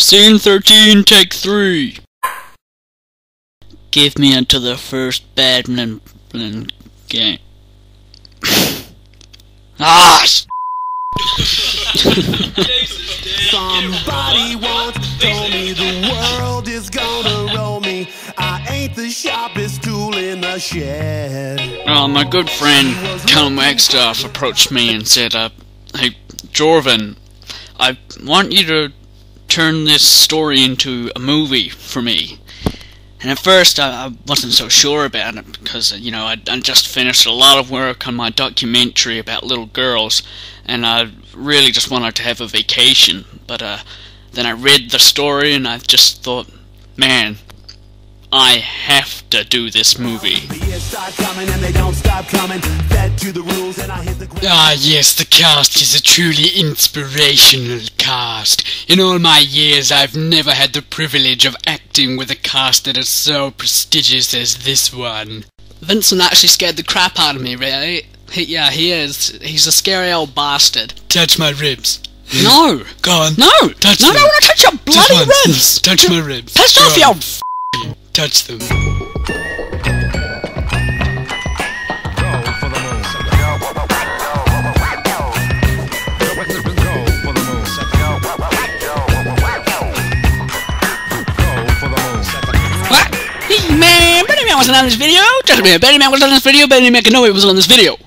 Scene 13, take 3. Give me until the first badminton game. Somebody once told me the world is gonna roll me. I ain't the sharpest tool in the shed. Well, my good friend Callum Wagstaff approached me and said, hey, Jorvan, I want you to turn this story into a movie for me. And at first I wasn't so sure about it because, you know, I'd just finished a lot of work on my documentary about little girls and I really just wanted to have a vacation. But then I read the story and I just thought, man, I have to do this movie. Ah, yes, the cast is a truly inspirational cast. In all my years, I've never had the privilege of acting with a cast that is so prestigious as this one. Vincent actually scared the crap out of me, really. Yeah, he is. He's a scary old bastard. Touch my ribs. No! Go on. No! Touch no, them. I don't want to touch your bloody ribs! Touch my ribs. Piss off, you old f***! Touch them. What? Hey man, Benny Man wasn't on this video! Just a minute, Benny Man wasn't on this video, Benny Man can know he was on this video!